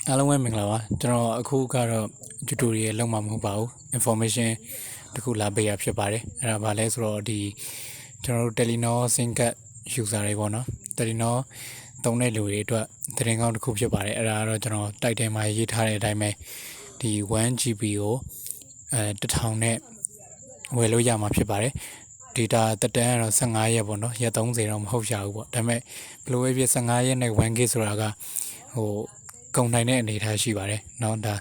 အားလုံးပဲမင်္ဂလာပါကျွန်တော်အခုကတော့ tutorial လောက်မှာမဟုတ်ပါဘူး information တခုလာပေးရဖြစ်ပါတယ်အဲ့ဒါဘာလဲဆိုတော့ဒီကျွန်တော်တို့ Telenor SIM card user တွေပေါ့နော် Telenor သုံးတဲ့လူတွေအတွက်သတင်းကောင်းတစ်ခုဖြစ်ပါတယ်အဲ့ဒါကတော့ကျွန်တော်တိုက်တယ်မှာရေးထားတဲ့အတိုင်းပဲဒီ 1GB ကို1000နဲ့ဝယ်လို့ရမှာဖြစ်ပါတယ် data တက်တန်းကတော့15ရက်ပေါ့နော်ရက်30တော့မဟုတ်ရှာဘူးပေါ့ဒါပေမဲ့ဘယ်လိုပဲဖြစ်15ရက်နဲ့ 1GB ဆိုတာကဟိုကုန်နိုင်တဲ့အနေအထားရှိပါတယ်เนาะဒါ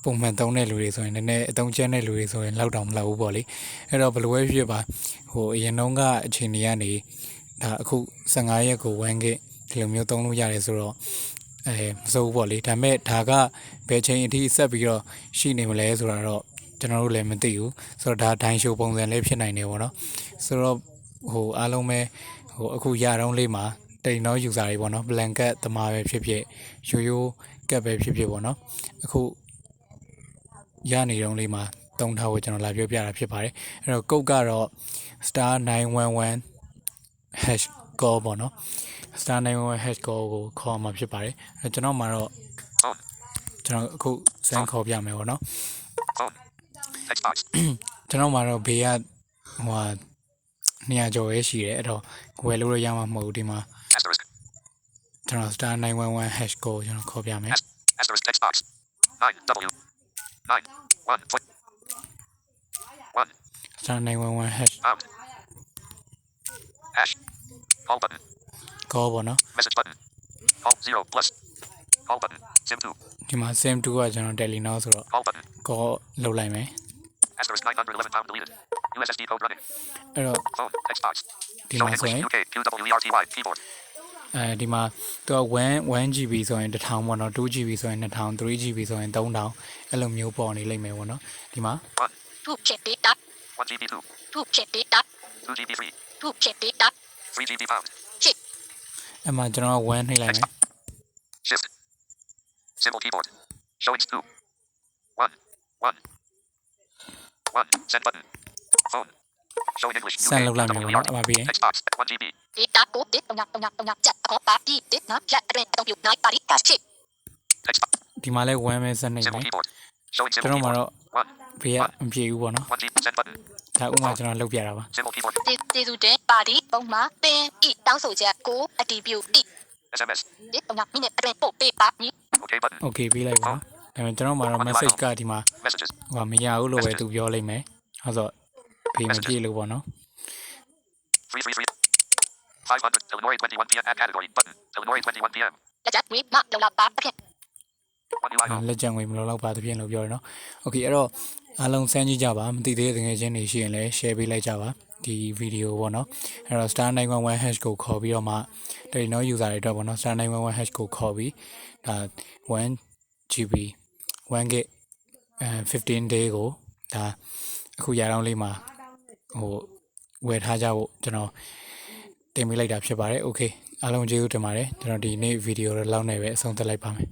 ပုံမှန်သုံးတဲ့လူတွေဆိုရင်နည်းနည်းအသုံးကျတဲ့လူတွေဆိုရင်လောက်တောင်မလောက်ဘူးပေါ့လေအဲ့တော့ဘယ်လိုပဲဖြစ်ပါဟိုအရင်တုန်းကအခြေအနေကနေဒါအခု15ရက်ကို 1GB ဒီလိုမျိုးသုံးလို့ရတယ်ဆိုတော့မစိုးဘူးပေါ့လေဒါပေမဲ့ဒါကဘယ်ချိန်အထိဆက်ပြီးတော့ရှိနေမလဲဆိုတာတော့ကျွန်တော်တို့လည်းမသိဘူးဆိုတော့ဒါဒိုင်းရှိုးပုံစံလေးဖြစ်နိုင်တယ်ပေါ့နော်ဆိုတော့ဟိုအားလုံးပဲဟိုအခုရတော့လေးမှာTelenor user တွေပေါ့နော် blanket သမားပဲဖြစ်ဖြစ်ရိုးကတ်ပဲဖြစ်ဖြစ်ပေါ့နော်အခုရနေတော့လေးမှာသုံးထားဖို့ကျွန်တော်လာပြောပြတာဖြစ်ပါတယ်အဲ့တော့ကုတ်ကတော့ *911# call ပေါ့နော် *911# call ကိုခေါ်မှာဖြစ်ပါတယ်အဲ့ကျွန်တော်မှာတော့ကျွန်တော်အခုစမ်းခေါ်ပြမယ်ပေါ့နော်ကျွန်တော်မှာတော့ဘေးကဟို200ကျော်ရဲရှိတယ်အဲ့တော့ဝယ်လို့ရမှာမဟုတ်ဘူးဒီမှာကျွန်တော် *911# call ကျွန်တော်ခေါ်ပြမယ်*911# call button call ပေါ့နော် message button call 0 plus call button sim 2ဒီမှာ sim 2ကကျွန်တော် Telenor ဆိုတော့ call button call လုပ်လိုက်မယ် *911 pound deleted USSD code running အဲ့တော့ phone text box ဒီမှာဆိုရင် UK QWERTY keyboard ဒီမှာသူက 1GB ဆိုရင်1000ပေါ့နော် 2GB ဆိုရင်2000 3GB ဆိုရင်3000အဲ့လိုမျိုးပေါ်နေလိမ့်မယ်ပေါ့နော်ဒီမှာ 2GB data 1GB 2GB data 2GB 3 2GB data 3GB pound အဲ့မှာကျွန်တော်က1နှိပ်လိုက်မယ် shift symbol keyboard showing 2 1 send button phone showing English စမ်းလုပ်လိုက်မယ်ပေါ့နော်အမပြီးရင် text box 1GB data code date chặt có party date nó chặt trên đồng dụng nói party cả shit text box ဒီမှာလဲ1ပဲစမ်းနှိပ်မယ် symbol keyboard showing ကျွန် symbol တော်မှာ keyboard တော့ဘေးကမပြေဘူးပေါ့နော် 1GB send button ဒါဥမာကျွန်တော်လုပ်ပြတာပါ symbol keyboard tê du đến party bông má tên y tao sổ chặt cố attribute y SMS date đồng nhập minute trên bộ bê bạc nhí okay button okay ပြီးလိုက်ပါဒါပေမဲ့ကျွန်တော်မှာတော့ message ကဒီမှာ messages ဟိုမရဘူးလို့ပဲသူပြောလိုက်မယ်ဟုတ်ဆိုဘေးမပြေလို့ပေါ့နော် 333 500 Telenor 21 PM add category button Telenor 21 PM là chặt quý mắc đầu là bạc thực hiện 1 UI လက်ကြံငွေမလို့တော့ပါတပြင်းလို့ပြောရနော်โอเคအဲ့တော့အားလုံးစမ်းကြည့်ကြပါမသိသေးတဲ့ငွေချင်းတွေရှိရင်လည်း share ပေးလိုက်ကြပါဒီဗီဒီယိုပေါ့နော်အဲ့တော့ *911# ကိုခေါ်ပြီးတော့မှ Telenor user တွေအတွက်ပေါ့နော် *911# ကိုခေါ်ပြီးဒါ 1GB 1GB 15 day ကိုဒါအခုရအောင်လေးမှာဟိုဝယ်ထားကြဖို့ကျွန်တော်တင်ပေးလိုက်တာဖြစ်ပါတယ်โอเคအားလုံးကျေးဇူးတင်ပါတယ်ကျွန်တော်ဒီနေ့ဗီဒီယိုတော့လောက်နေပဲအဆုံးသတ်လိုက်ပါမယ်